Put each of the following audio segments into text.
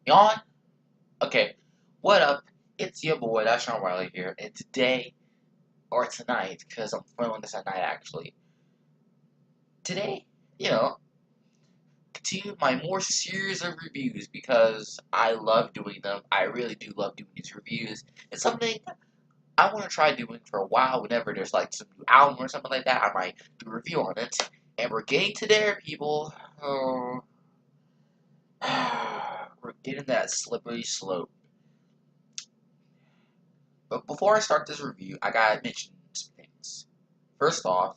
Yawn? Okay. What up? It's your boy, that's Sean Riley here, and today, or tonight, because I'm filming this at night actually. Today, you know, continue my more series of reviews because I love doing them. I really do love doing these reviews. It's something I want to try doing for a while. Whenever there's like some new album or something like that, I might do a review on it. And we're getting to there, people. Oh, we're getting that slippery slope. But before I start this review, I gotta mention some things. First off,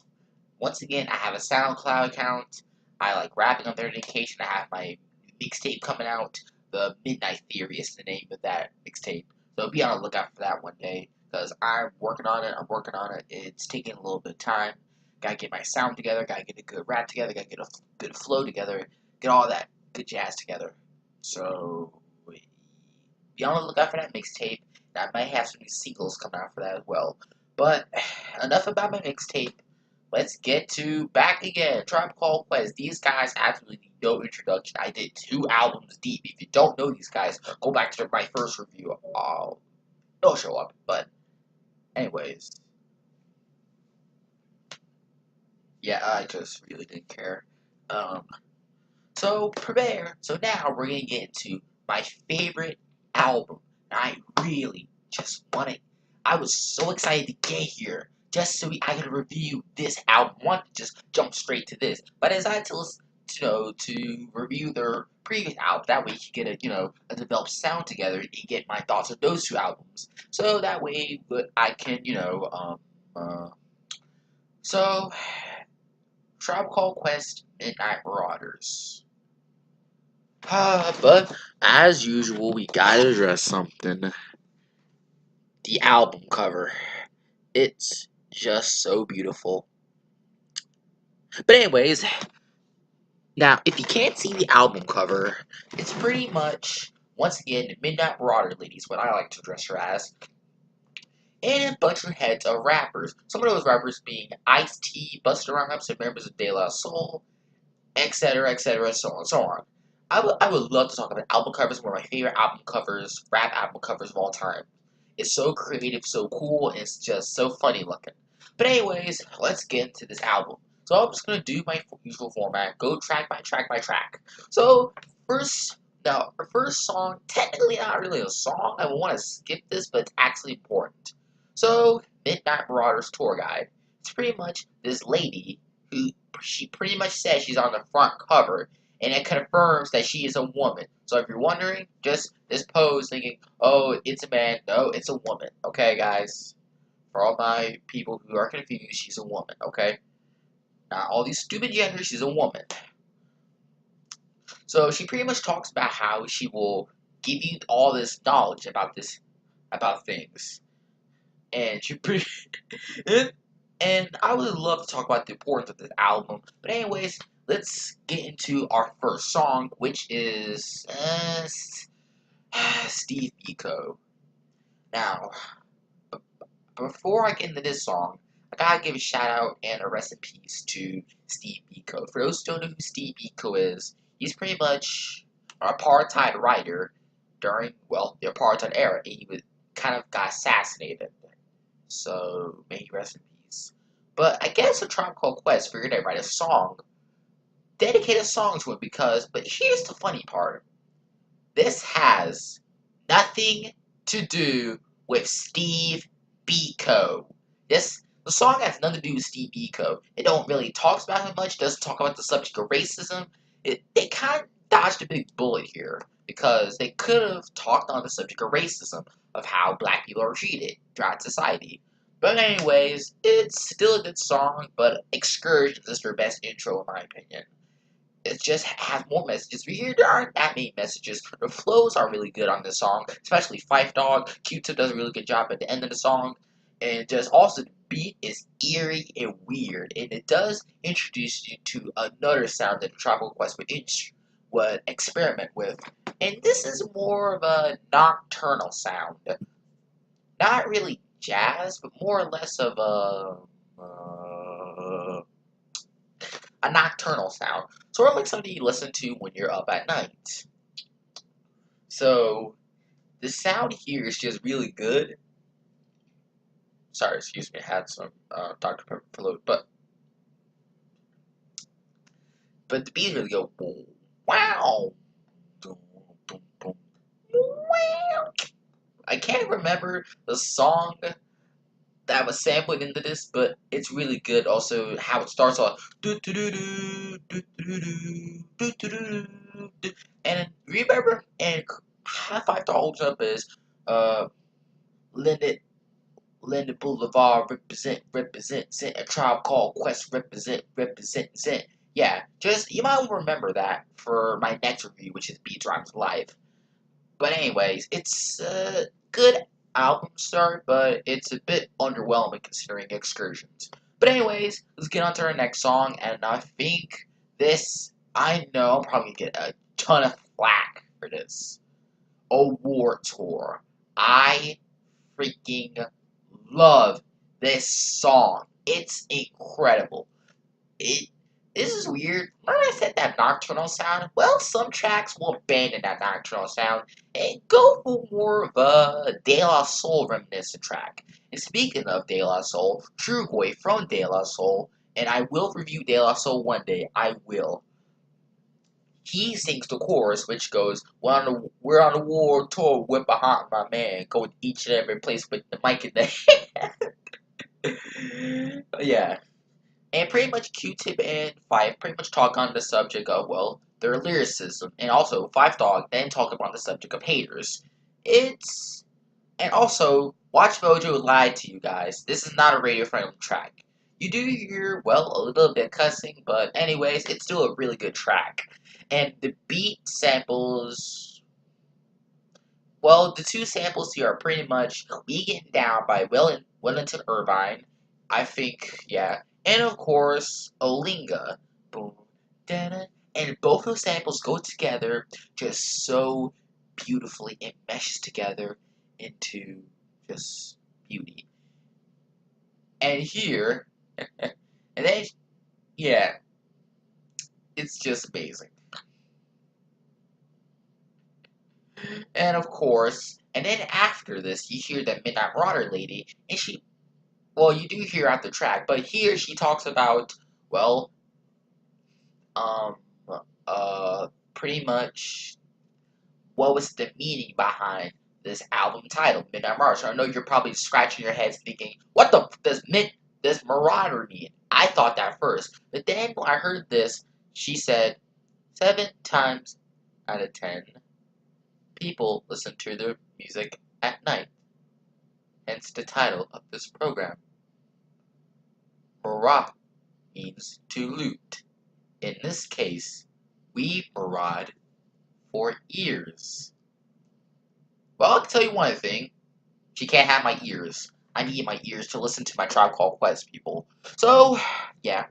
once again, I have a SoundCloud account. I like rapping on their dedication. I have my mixtape coming out. The Midnight Theory is the name of that mixtape. So be on the lookout for that one day. Because I'm working on it. I'm working on it. It's taking a little bit of time. Gotta get my sound together. Gotta get a good rap together. Gotta get a good flow together. Get all that good jazz together. So be on the lookout for that mixtape. I might have some new singles coming out for that as well. But enough about my mixtape. Let's get to back again. Tribe Called Quest. These guys absolutely need no introduction. I did 2 albums deep. If you don't know these guys, go back to my first review. They'll show up. But anyways, yeah, I just really didn't care. Um, so prepare. So now we're gonna get into my favorite album. I really just wanted. I was so excited to get here just so I could review this album. I wanted to just jump straight to this, but I decided to listen, to review their previous album. That way, you could get a developed sound together and get my thoughts on those 2 albums. So that way, I can so Tribe Called Quest, Midnight Marauders. But as usual, we gotta address something. The album cover. It's just so beautiful. But anyways, now if you can't see the album cover, it's pretty much once again Midnight Marauder ladies, what I like to address her as, and a bunch of heads of rappers. Some of those rappers being Ice-T, Busta Rhymes, and members of De La Soul, etc., so on and so on. I would love to talk about album covers. One of my favorite album covers, rap album covers of all time. It's so creative, so cool, and it's just so funny looking. But anyways, let's get into this album. So I'm just gonna do my usual format, go track by track by track. So now our first song, technically not really a song. I want to skip this, but it's actually important. So Midnight Marauders tour guide. It's pretty much this lady who she pretty much says she's on the front cover, and it confirms that she is a woman. So if you're wondering, just this pose thinking, oh, it's a man. No, it's a woman. Okay, guys? For all my people who are confused, she's a woman, okay? Not all these stupid genders, she's a woman. So she pretty much talks about how she will give you all this knowledge about things. And she pretty and I would love to talk about the importance of this album. But anyways, let's get into our first song, which is Steve Biko. Now, before I get into this song, I gotta give a shout out and a rest in peace to Steve Biko. For those who don't know who Steve Biko is, he's pretty much an apartheid writer during, well, the apartheid era. And he was kind of got assassinated. So may he rest in peace. But I guess a Tribe Called Quest figured they'd write a song, dedicate a song to him but here's the funny part. This has nothing to do with Steve Biko. The song has nothing to do with Steve Biko. It don't really talk about him much. It doesn't talk about the subject of racism. They kind of dodged a big bullet here because they could have talked on the subject of racism, of how black people are treated throughout society. But anyways, it's still a good song, but Excursions is their best intro in my opinion. It just has more messages. We hear there aren't that many messages. The flows are really good on this song, especially Fife Dog. Q-Tip does a really good job at the end of the song. And just also the beat is eerie and weird. And it does introduce you to another sound that Tropical Quest would experiment with. And this is more of a nocturnal sound. Not really jazz, but more or less of a nocturnal sound. Sort of like something you listen to when you're up at night. So the sound here is just really good. Sorry, excuse me, I had some Dr. Pepper float, but the beat really go boom, wow, boom, boom, boom, wow. I can't remember the song that was sampled into this, but it's really good. Also, how it starts off, do do do do do do do do do do, and remember, and High Five to holds up is Linden Boulevard represent a tribe called Quest represent. Yeah, just you might remember that for my next review, which is Beats Rhymes Live. But anyways, it's a good album start, but it's a bit underwhelming considering Excursions. But anyways, let's get on to our next song, and I think this, I know I'm probably gonna get a ton of flack for this. Award Tour. I freaking love this song. It's incredible. It This is weird. Remember I said that nocturnal sound? Well, some tracks will abandon that nocturnal sound and go for more of a De La Soul reminiscent track. And speaking of De La Soul, Trugoy from De La Soul, and I will review De La Soul one day. I will. He sings the chorus, which goes, "We're on a war tour, we're behind my man, going each and every place with the mic in the hand." Yeah. And pretty much Q-Tip and Five pretty much talk on the subject of, well, their lyricism. And also, Five Dog then talk about the subject of haters. It's... And also, Watch Mojo lied to you guys. This is not a radio-friendly track. You do hear, well, a little bit of cussing, but anyways, it's still a really good track. And the beat samples... Well, the two samples here are pretty much We Getting Down by Wellington Irvine. I think, yeah. And of course, Olinga. Boom, da-da. And both those samples go together just so beautifully. It meshes together into just beauty. And here, and then, yeah, it's just amazing. And of course, and then after this, you hear that Midnight Marauder lady, and she, well, you do hear out the track, but here she talks about, well, um, pretty much what was the meaning behind this album title, Midnight Marauder. So I know you're probably scratching your heads thinking, what the f does Marauder mean? I thought that first, but then when I heard this, she said, 7 times out of 10, people listen to their music at night. Hence the title of this program. Maraud means to loot. In this case, we maraud for ears. Well, I'll tell you one thing. She can't have my ears. I need my ears to listen to my Tribe Called Quest, people. So, yeah.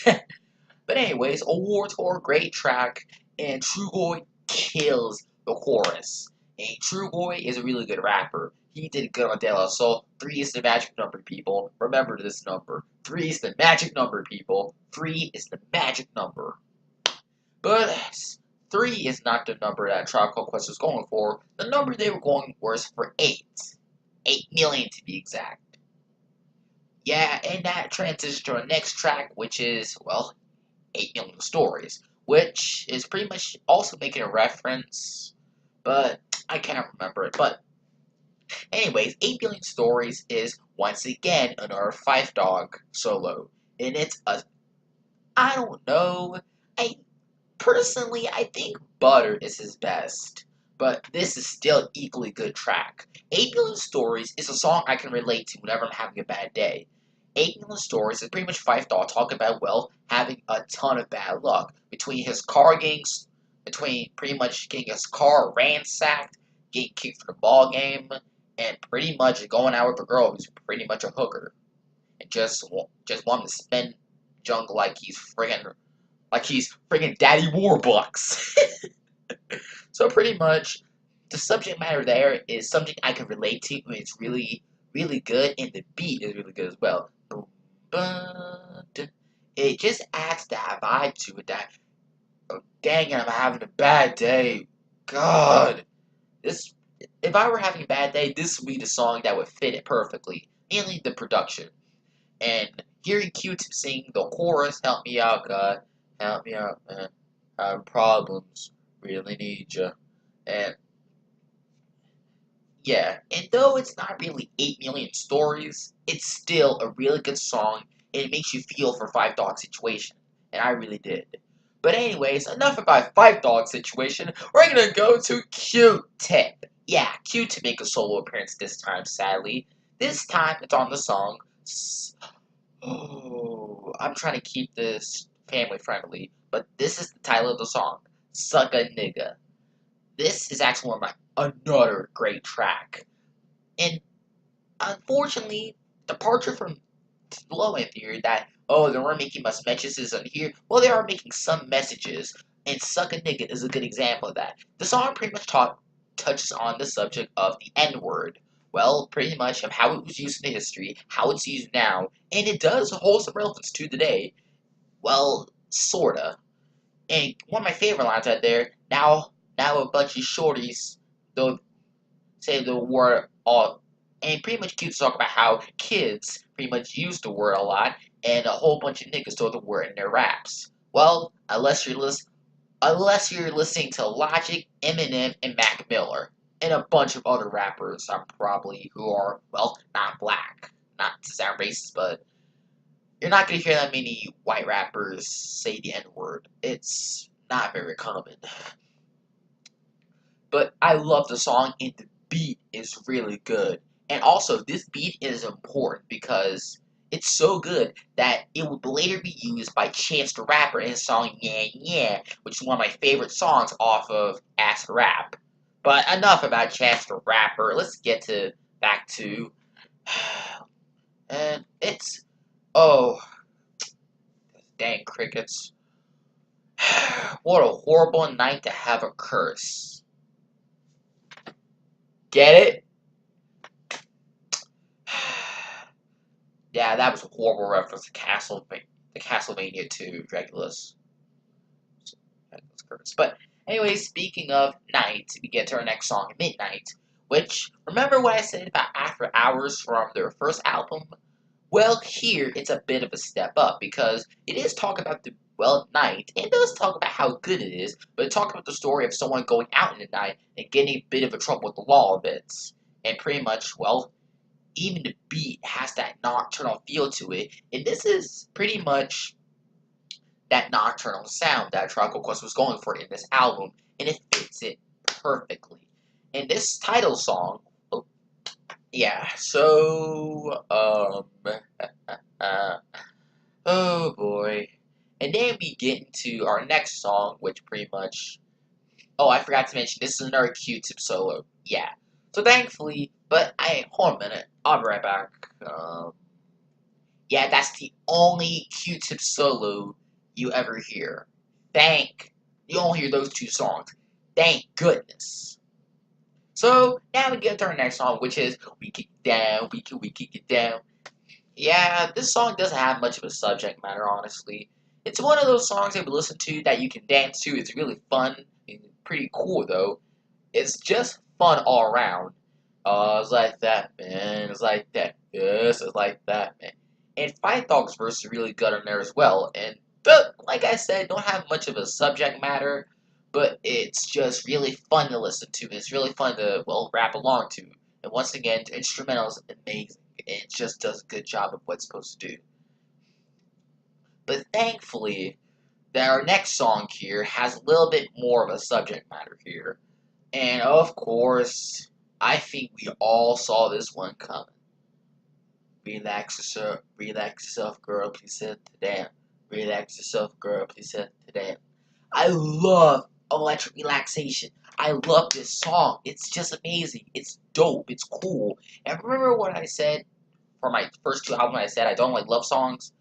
But anyways, Award Tour, great track, and Trugoy kills the chorus. And Trugoy is a really good rapper. He did good on De La Soul. 3 is the magic number, people. Remember this number. 3 is the magic number, people. 3 is the magic number. But 3 is not the number that Tribe Called Quest was going for. The number they were going for was for 8. 8 million to be exact. Yeah, and that transitions to our next track, which is, well, 8 Million Stories, which is pretty much also making a reference, but I can't remember it. But anyways, 8 Billion Stories is once again another Five Dog solo, and it's a, I don't know, I personally I think Butter is his best, but this is still equally good track. 8 Billion Stories is a song I can relate to whenever I'm having a bad day. 8 Million Stories is pretty much Five Dog talking about, well, having a ton of bad luck. Between pretty much getting his car ransacked, getting kicked from the ball game, and pretty much going out with a girl who's pretty much a hooker. And just wanting to spend junk like he's friggin' Daddy Warbucks. So pretty much, the subject matter there is something I can relate to, and it's really, really good, and the beat is really good as well. It just adds that vibe to it that, oh, dang it, I'm having a bad day. God, this. If I were having a bad day, this would be the song that would fit it perfectly. Mainly the production. And hearing Q-Tip sing the chorus, "Help me out, God, help me out, man, having problems, really need you," and yeah, and though it's not really 8 million stories, it's still a really good song, and it makes you feel for Five Dog Situation, and I really did. But anyways, enough about Five Dog Situation, we're gonna go to Q-Tip. Yeah, Q-Tip make a solo appearance this time, sadly. This time, it's on the song, oh, I'm trying to keep this family friendly, but this is the title of the song, Suck a Nigga. This is actually one of my another great track. And unfortunately, departure from low end theory that, oh, they weren't making much messages on here. Well, they are making some messages, and Suck a Nigga is a good example of that. The song pretty much touches on the subject of the N word. Well, pretty much of how it was used in the history, how it's used now, and it does hold some relevance to today. Well, sorta. And one of my favorite lines right there, now a bunch of shorties, though say the word all, and pretty much keeps talking about how kids pretty much use the word a lot, and a whole bunch of niggas throw the word in their raps. Well, unless you're listening to Logic, Eminem, and Mac Miller, and a bunch of other rappers, probably who are well not black, not to sound racist, but you're not gonna hear that many white rappers say the N word. It's not very common. But I love the song and the beat is really good. And also, this beat is important because it's so good that it would later be used by Chance the Rapper in his song Yeah Yeah, which is one of my favorite songs off of Ass Rap. But enough about Chance the Rapper. Let's get to back to and it's oh dang crickets. What a horrible night to have a curse. Get it? Yeah, that was a horrible reference to Castlevania 2, Dracula's Curse. But anyway, speaking of night, we get to our next song, Midnight, which, remember what I said about After Hours from their first album? Well, here it's a bit of a step up because it is talking about the well night. And it does talk about how good it is, but it talks about the story of someone going out in the night and getting a bit of a trouble with the law a bit. And pretty much, well, even the beat has that nocturnal feel to it, and this is pretty much that nocturnal sound that Tribe Quest was going for in this album, and it fits it perfectly. And this title song, oh, yeah, so, oh boy. And then we get into our next song, which pretty much, oh, I forgot to mention, this is another Q-Tip solo, yeah. So thankfully, but hold on a minute, I'll be right back, yeah, that's the only Q-Tip solo you ever hear. You only hear those two songs. Thank goodness. So, now we get to our next song, which is We Kick It Down, we kick it down. Yeah, this song doesn't have much of a subject matter, honestly. It's one of those songs that we listen to that you can dance to. It's really fun and pretty cool, though. It's just fun all around. Oh, it's like that, man. It's like that. Yes, it's like that, man. And Fight Dog's verse is really good on there as well. And like I said, don't have much of a subject matter, but it's just really fun to listen to. It's really fun to well rap along to. And once again, the instrumental is amazing. It just does a good job of what it's supposed to do. But thankfully, that our next song here has a little bit more of a subject matter here. And of course, I think we all saw this one coming. Relax yourself, girl, please sit down. Relax yourself, girl, please sit down. I love Electric Relaxation. I love this song. It's just amazing. It's dope. It's cool. And remember what I said for my first two albums? I said I don't like love songs.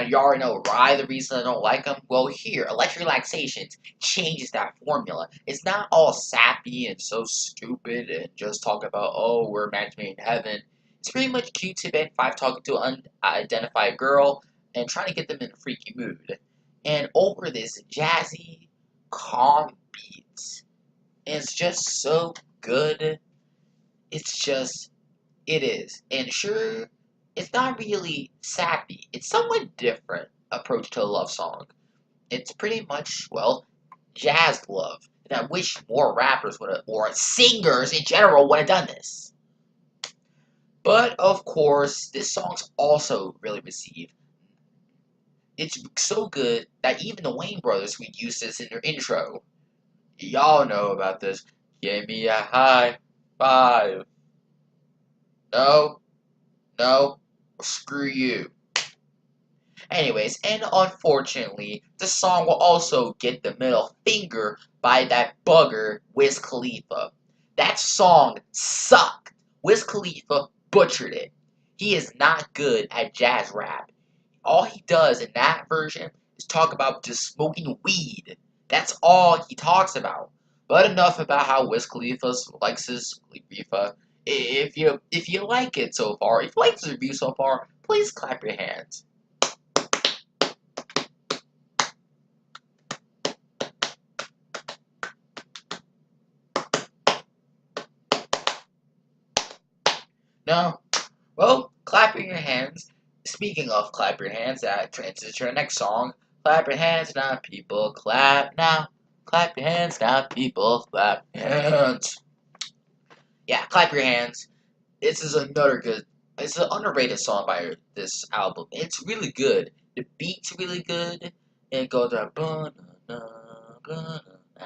You already know why the reason I don't like them. Well, here, Electric Relaxations changes that formula. It's not all sappy and so stupid and just talk about, oh, we're imagining heaven. It's pretty much Q-Tip and Five talking to an unidentified girl and trying to get them in a freaky mood. And over this jazzy, calm beats, And it's just so good. It's just, it is. And sure, it's not really sappy. It's somewhat different approach to a love song. It's pretty much, well, jazz love. And I wish more rappers would have, or singers in general would have done this. But of course, this song's also really received. It's so good that even the Wayne brothers would use this in their intro. Y'all know about this. Give me a high five. No, no, screw you. Anyways, and unfortunately, the song will also get the middle finger by that bugger, Wiz Khalifa. That song sucked. Wiz Khalifa butchered it. He is not good at jazz rap. All he does in that version is talk about just smoking weed. That's all he talks about. But enough about how Wiz Khalifa likes his Khalifa. If you like it so far, if you like this review so far, please clap your hands. No? Well, clapping your hands. Speaking of clap your hands, that transitions to our next song. Clap your hands now, people. Clap now. Clap your hands now, people. Clap your hands. Yeah, clap your hands. This is another good. It's an underrated song by this album. It's really good. The beat's really good. And it goes at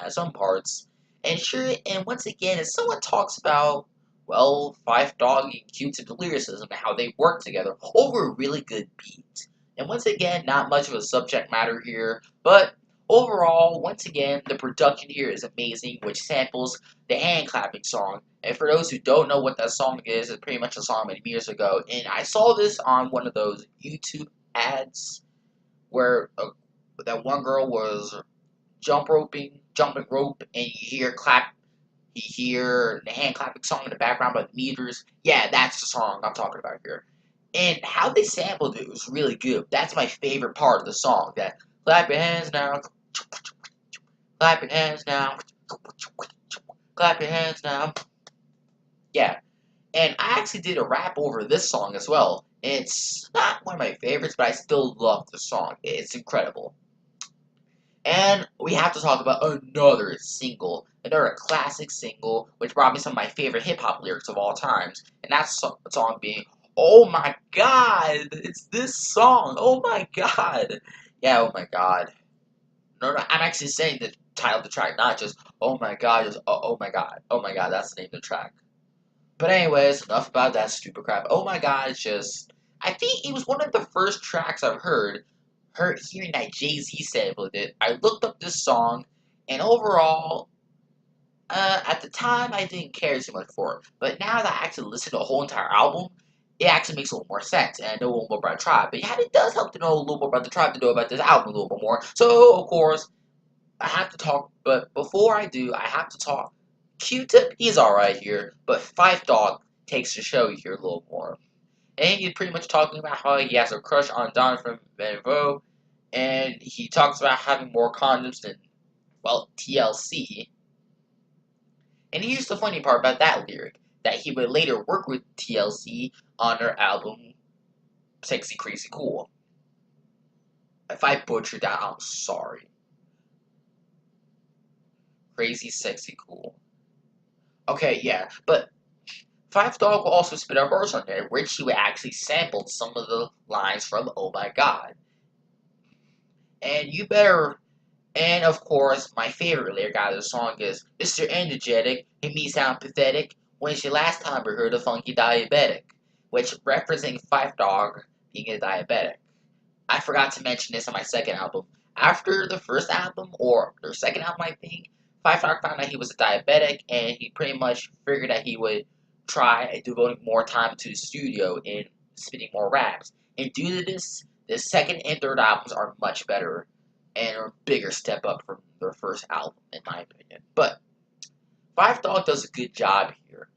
some parts. And sure, and once again, if someone talks about, well, Five Dog and Q-Tip's lyricism and how they work together over a really good beat. And once again, not much of a subject matter here, but overall, once again, the production here is amazing, which samples the hand clapping song. And for those who don't know what that song is, it's pretty much a song many years ago. And I saw this on one of those YouTube ads where that one girl was jumping rope, and you hear the hand clapping song in the background by the meters. Yeah, that's the song I'm talking about here. And how they sampled it was really good. That's my favorite part of the song. That clap your hands now, clap your hands now, clap your hands now. Yeah, and I actually did a rap over this song as well. It's not one of my favorites, but I still love the song. It's incredible. And we have to talk about another single, another classic single, which brought me some of my favorite hip hop lyrics of all times. And that song being, "Oh my God, it's this song. Oh my God." Yeah, oh my God. No, I'm actually saying the title of the track, not just, "Oh my God," just, "Oh my God. Oh my God," that's the name of the track. But anyways, enough about that stupid crap. Oh my God, it's just, I think it was one of the first tracks I've hearing that Jay-Z sampled it. I looked up this song, and overall, at the time, I didn't care too much for it. But now that I actually listened to the whole entire album, it actually makes a little more sense, and I know a little more about the tribe. But yeah, it does help to know a little more about the tribe to know about this album a little bit more. So, of course, I have to talk, but before I do, I have to talk. Q-Tip, he's alright here, but Five Dog takes the show here a little more. And he's pretty much talking about how he has a crush on Donovan Vanvo, and he talks about having more condoms than, well, TLC. And here's the funny part about that lyric, that he would later work with TLC on their album Sexy Crazy Cool. If I butchered that, I'm sorry. Crazy Sexy Cool. Okay, yeah, but Five Dog will also spit a verse on there, which he would actually sample some of the lines from Oh My God. And you better, and of course, my favorite lyric out of the song is, "Mr. Energetic, it me sound pathetic. When's your last time we heard a funky diabetic?" Which referencing Five Dog being a diabetic. I forgot to mention this on my second album. After the first album, or their second album, I think, Five Dog found out he was a diabetic, and he pretty much figured that he would try devoting more time to the studio and spitting more raps. And due to this, the second and third albums are much better and a bigger step up from their first album, in my opinion. But Five Dog does a good job here,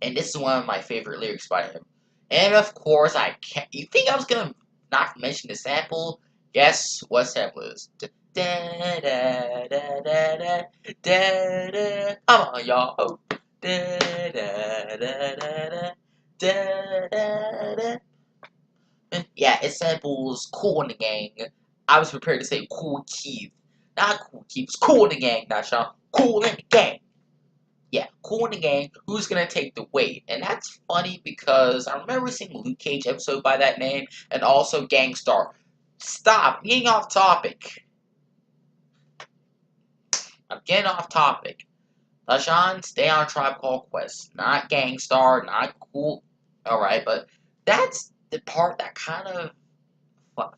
and this is one of my favorite lyrics by him. And of course, I can't. You think I was gonna not mention the sample? Guess what sample it is? Da da da da da da da. Come on, y'all. Da da da da da da da. Yeah, it samples Cool in the Gang. I was prepared to say Cool Keith. Not Cool Keith, it's Cool in the Gang, not Sean. Cool in the Gang. Yeah, Cool in the Gang, who's gonna take the weight? And that's funny because I remember seeing a Luke Cage episode by that name, and also Gangstar. Stop, getting off topic. I'm getting off topic. Lashawn, stay on Tribe Called Quest. Not Gangstar, not Cool. Alright, but that's the part that kind of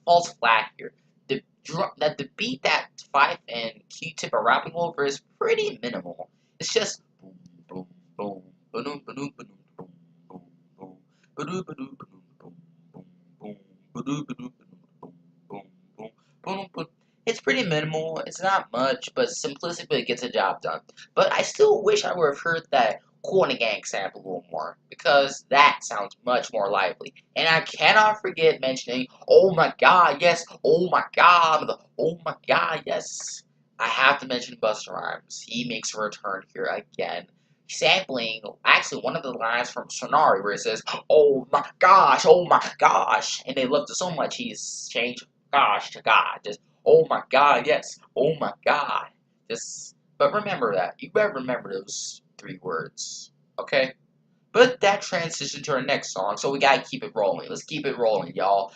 falls flat here. The beat that Fife and Q-Tip are rapping over is pretty minimal. It's just boom, boom, boom, ba-doom, ba-doom, ba-doom, boom, boom, boom, ba-doom, ba-doom, ba-doom, boom, boom, boom, ba-doom, ba-doom, ba-doom, boom, boom, boom, boom, boom. It's pretty minimal. It's not much, but simplistically it gets the job done. But I still wish I would have heard that Cool and the Gang sample a little more, because that sounds much more lively. And I cannot forget mentioning, oh my god, yes, oh my god, oh my god, yes. I have to mention Busta Rhymes. He makes a return here again. Sampling, actually, one of the lines from Sonari where it says, oh my gosh. And they loved it so much, he's changed gosh to God. Just, oh my god, yes, oh my god. Just, but remember that. You better remember those 3 words, okay? But that transitioned to our next song, so we gotta keep it rolling. Let's keep it rolling, y'all.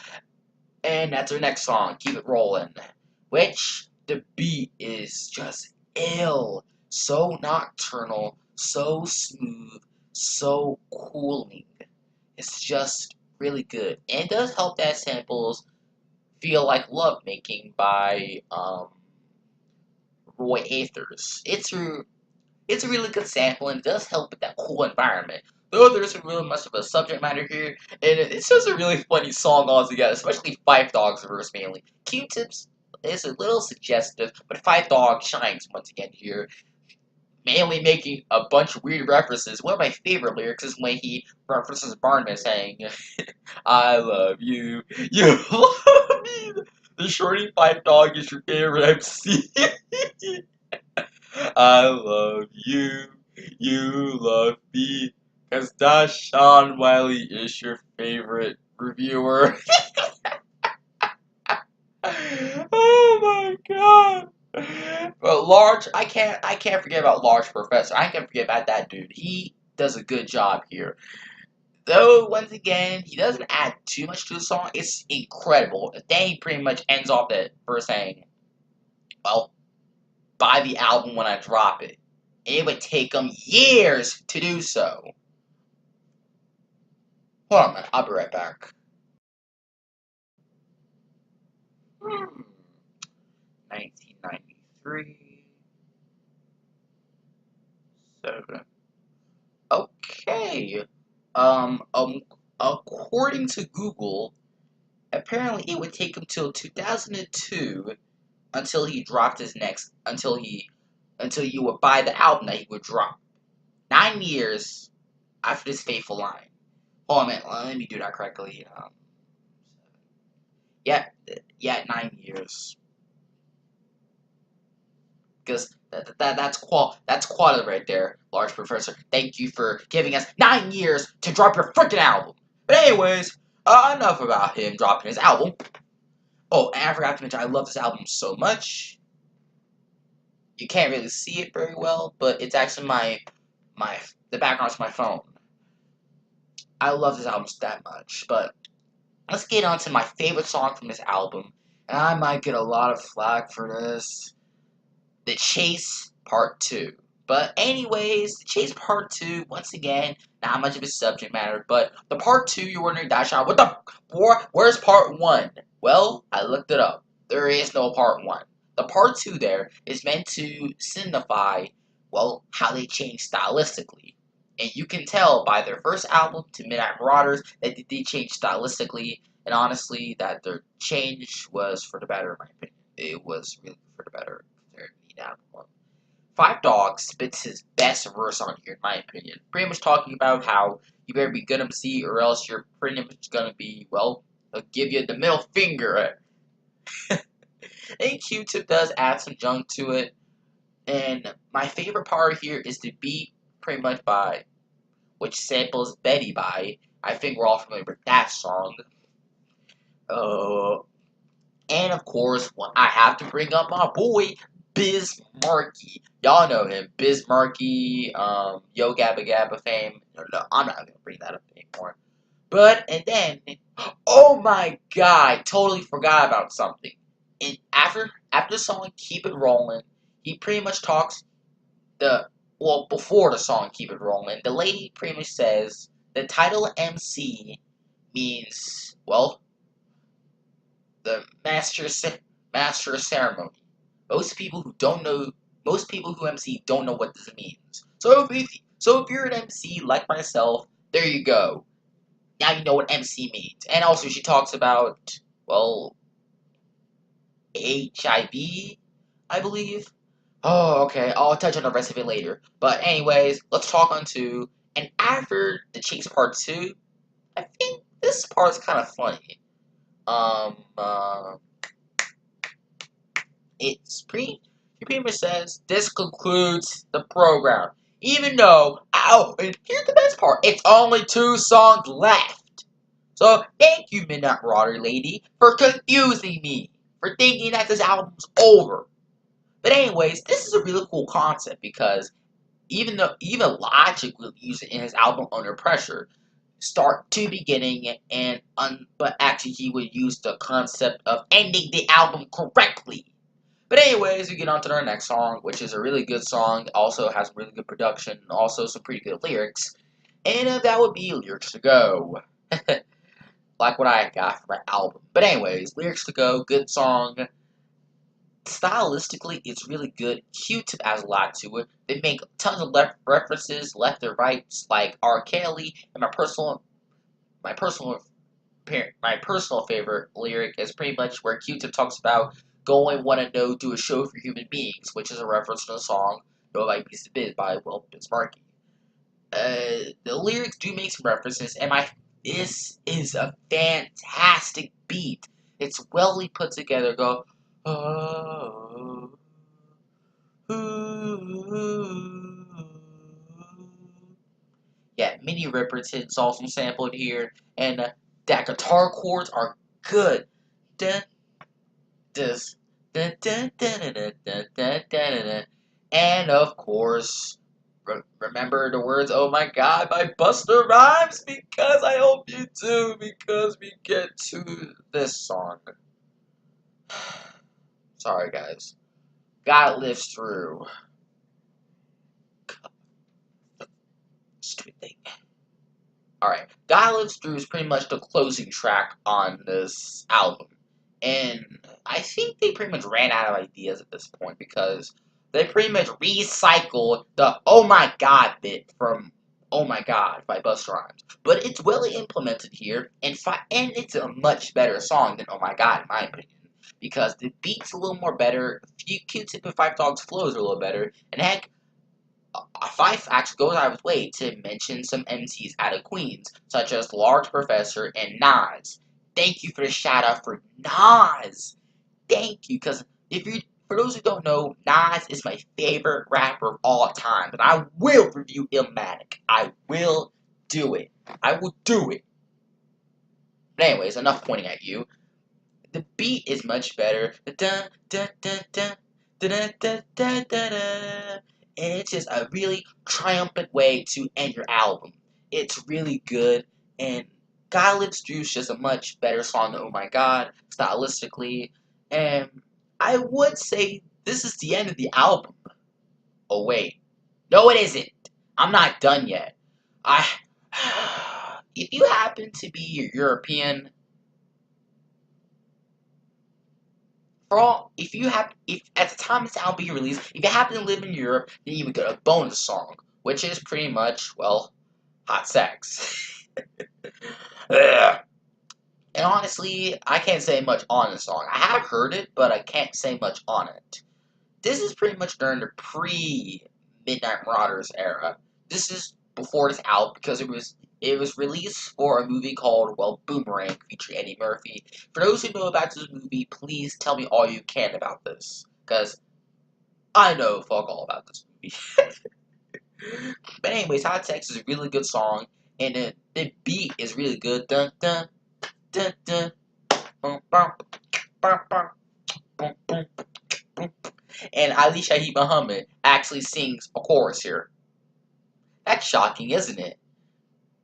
And that's our next song, Keep It Rolling. Which, the beat is just ill. So nocturnal, so smooth, so cooling. It's just really good. And it does help that samples Feel Like Love Making by Roy Athers. It's a really good sample and it does help with that cool environment. Though there isn't really much of a subject matter here, and it's just a really funny song altogether, especially Five Dogs verse mainly. Q-Tips is a little suggestive, but Five Dogs shines once again here, mainly making a bunch of weird references. One of my favorite lyrics is when he references Barnum saying, I love you, you love me. The Shorty Five Dog is your favorite MC. I love you, you love me, cause Dashawn Wiley is your favorite reviewer. Oh my god. But I can't forget about Large Professor. I can't forget about that dude. He does a good job here. Though, once again, he doesn't add too much to the song. It's incredible. Then he pretty much ends off it for saying, well, buy the album when I drop it. It would take them years to do so. Hold on a minute, I'll be right back. 1993. So, okay. Um, um, according to Google, apparently it would take him till 2002 until he dropped his next, until you would buy the album that he would drop. 9 years after this fateful line. Hold on a minute, let me do that correctly. Yeah, yeah, 9 years. Because that's quality right there, Large Professor. Thank you for giving us 9 years to drop your freaking album. But anyways, enough about him dropping his album. Oh, and I forgot to mention, I love this album so much. You can't really see it very well, but it's actually the background's my phone. I love this album that much. But let's get on to my favorite song from this album, and I might get a lot of flack for this. The Chase Part 2. But anyways, The Chase Part 2, once again, not much of a subject matter, but the Part 2, you're wondering, Dashawn, where's Part 1? Well, I looked it up. There is no Part 1. The Part 2 there is meant to signify, well, how they changed stylistically. And you can tell by their first album to Midnight Marauders that they did change stylistically, and honestly, that their change was for the better, in my opinion. It was really for the better. Down one. Five Dogs spits his best verse on here, in my opinion. Pretty much talking about how you better be good MC or else you're pretty much gonna be, well, they'll give you the middle finger. And Q-Tip does add some junk to it. And my favorite part here is the beat, pretty much by, which samples Betty by. I think we're all familiar with that song. Uh, and of course, I have to bring up my boy, Biz Markie. Y'all know him, Biz Markie, Yo Gabba Gabba fame. No, I'm not gonna bring that up anymore. But, and then, oh my god, totally forgot about something. And after the song Keep It Rollin', he pretty much talks before the song Keep It Rollin', the lady pretty much says the title MC means, well, the master of ceremony. Most people who MC don't know what this means. So if you're an MC like myself, there you go. Now you know what MC means. And also she talks about, well, HIV, I believe. Oh, okay. I'll touch on the rest of it later. But anyways, let's talk on 2. And after the chase part 2, I think this part's kind of funny. Um, uh, he pretty much says, this concludes the program. Even though, and here's the best part, it's only 2 songs left. So, thank you, Midnight Marauder Lady, for confusing me, for thinking that this album's over. But anyways, this is a really cool concept because even Logic will use it in his album Under Pressure, start to beginning, but actually he would use the concept of ending the album correctly. But anyways, we get on to our next song, which is a really good song, also has really good production, and also some pretty good lyrics, and that would be Lyrics to Go. Like what I got for my album. But anyways, Lyrics to Go, good song. Stylistically, it's really good. Q-Tip adds a lot to it. They make tons of references, left and right, like R. Kelly, and my personal my personal favorite lyric is pretty much where Q-Tip talks about going wanna know do a show for human beings, which is a reference to the song No by Beast to Biz by Biz Markie. The lyrics do make some references, and this is a fantastic beat. It's well put together. Go, oh, ooh. Yeah, Mini Ripperton's also sampled here, and that guitar chords are good. Dun, this, dun, dun, dun, dun, dun, dun, dun, dun, dun. And of course, remember the words "Oh my God" by Busta Rhymes, because I hope you do, because we get to this song. Sorry, guys. God lives through. Stupid thing. Alright, God Lives Through is pretty much the closing track on this album. And I think they pretty much ran out of ideas at this point because they pretty much recycled the "Oh my God" bit from "Oh my God" by Busta Rhymes. But it's well implemented here, and it's a much better song than "Oh my God" in my opinion. Because the beat's a little more better, Q-Tip and Five Dogs flows a little better, and heck, Fife actually goes out of his way to mention some MCs out of Queens, such as Large Professor and Nas. Thank you for the shout out for Nas. Thank you, because for those who don't know, Nas is my favorite rapper of all time, and I will review Illmatic. I will do it. I will do it. But anyways, enough pointing at you. The beat is much better. Dun, dun, dun, dun, dun, dun, dun, dun, dun, dun. And it's just a really triumphant way to end your album. It's really good, and God Lives Through is just a much better song than Oh My God, stylistically. And I would say this is the end of the album. Oh wait. No it isn't. I'm not done yet. I if you happen to be European, for all, if at the time this album being released, if you happen to live in Europe, then you would get a bonus song, which is pretty much, well, hot sex. Ugh. And honestly, I can't say much on the song. I have heard it, but I can't say much on it. This is pretty much during the pre-Midnight Marauders era. This is before this album, because It was released for a movie called, well, Boomerang, featuring Eddie Murphy. For those who know about this movie, please tell me all you can about this, because I know fuck all about this movie. But anyways, Hot Text is a really good song, and the beat is really good. Dun dun dun dun. Bum, bum, bum, bum, boom, boom, boom. And Ali Shaheed Muhammad actually sings a chorus here. That's shocking, isn't it?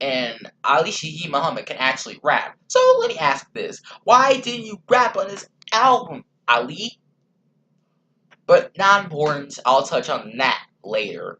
And Ali Shaheed Muhammad can actually rap. So let me ask this. Why didn't you rap on this album, Ali? But not important, I'll touch on that later.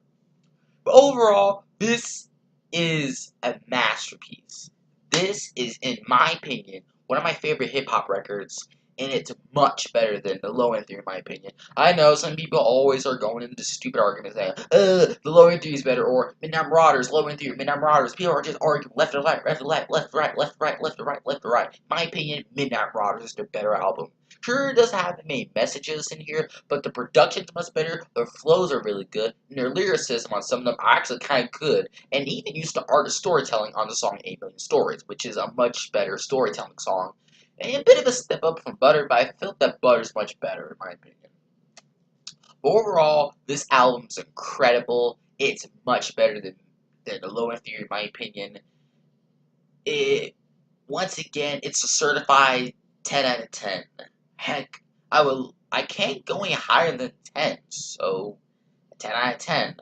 But overall, this is a masterpiece. This is, in my opinion, one of my favorite hip-hop records, and it's much better than the Low End Theory, in my opinion. I know some people always are going into stupid arguments saying, the Low End Theory is better, or Midnight Marauders, Low End Theory, Midnight Marauders. People are just arguing left to right, left to left, left to right, left to right, left to right, left to right. In my opinion, Midnight Marauders is the better album. Sure, it doesn't have the main messages in here, but the production's much better, their flows are really good, and their lyricism on some of them are actually kind of good, and even used the art of storytelling on the song 8 Million Stories, which is a much better storytelling song. And a bit of a step up from Butter, but I felt that Butter's much better, in my opinion. Overall, this album's incredible. It's much better than the Low End Theory, in my opinion. It, once again, it's a certified 10 out of 10. Heck, I can't go any higher than 10, so 10 out of 10.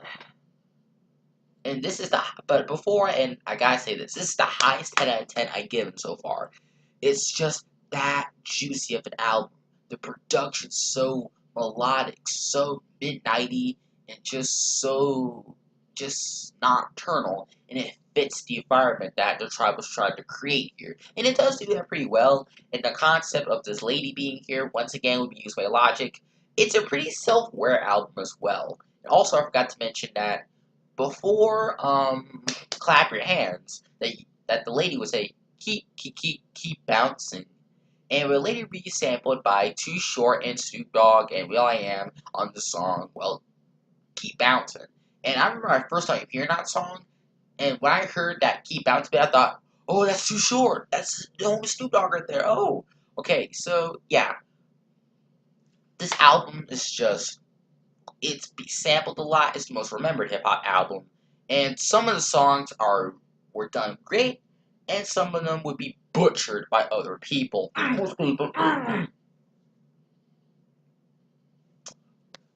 And this is but before, and I gotta say this is the highest 10 out of 10 I give him so far. It's just that juicy of an album. The production's so melodic, so midnighty, and just nocturnal, and it fits the environment that the tribe was trying to create here. And it does do that pretty well, and the concept of this lady being here, once again, would be used by Logic. It's a pretty self-aware album as well. And also, I forgot to mention that before clap your hands, that the lady would say keep bouncing, and it would later be sampled by Too Short and Snoop Dogg and will.i.am on the song, well, Keep Bouncing. And I remember my first time hearing that song, and when I heard that Keep Bouncing bit, I thought, oh, that's Too Short, that's the only Snoop Dogg right there. Oh, okay, so yeah, this album is just, it's sampled a lot. It's the most remembered hip hop album, and some of the songs were done great, and some of them would be butchered by other people.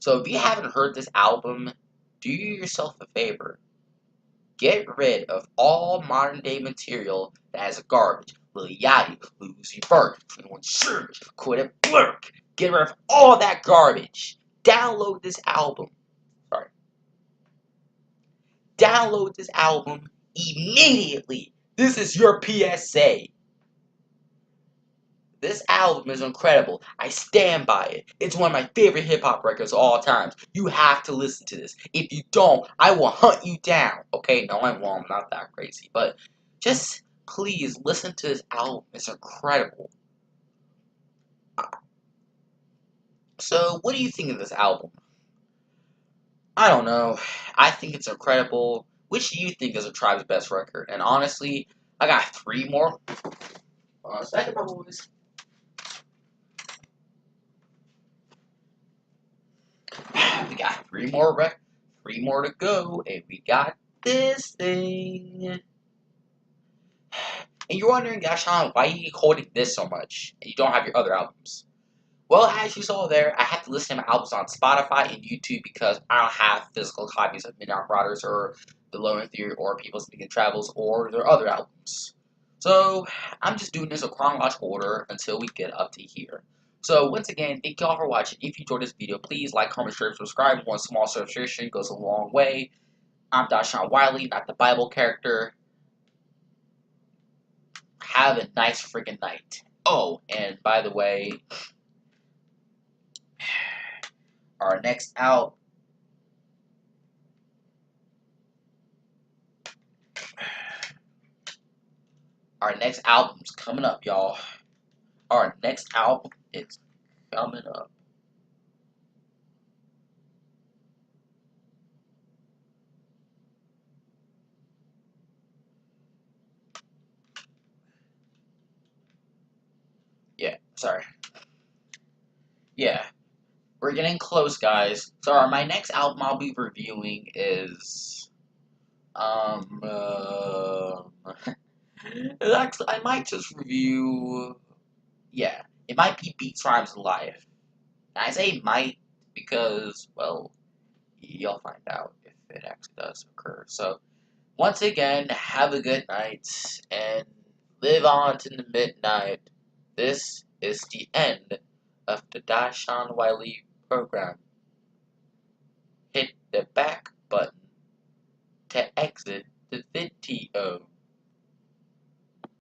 So if you haven't heard this album, do yourself a favor. Get rid of all modern day material that is garbage. Lil Yachty, Uzi Vert, 21 Savage, Quit Blurk. Get rid of all that garbage. Download this album. Sorry. Download this album immediately. This is your PSA. This album is incredible. I stand by it. It's one of my favorite hip-hop records of all times. You have to listen to this. If you don't, I will hunt you down. Okay, no, I won't. I'm not that crazy. But just please listen to this album. It's incredible. So, what do you think of this album? I don't know. I think it's incredible. Which do you think is a Tribe's best record? And honestly, I got 3 more. Second, my boys. We got 3 more to go, and we got this thing. And you're wondering, Gashan, why are you holding this so much, and you don't have your other albums? Well, as you saw there, I have to listen to my albums on Spotify and YouTube because I don't have physical copies of Midnight Marauders or The Low End Theory or People's Speaking Travels or their other albums. So, I'm just doing this in chronological order until we get up to here. So, once again, thank you all for watching. If you enjoyed this video, please like, comment, share, subscribe. One small subscription goes a long way. I'm Dashawn Wiley, not the Bible character. Have a nice friggin' night. Oh, and by the way, our next out our next album's coming up, y'all. Our next album is coming up. Sorry. Yeah, we're getting close, guys. So my next album I'll be reviewing is actually I might just review. Yeah, it might be Beats, Rhymes, and Life. And I say might because, well, you'll find out if it actually does occur. So once again, have a good night and live on to the midnight. This is the end of the Dashawn Wiley program. Hit the back button to exit the video.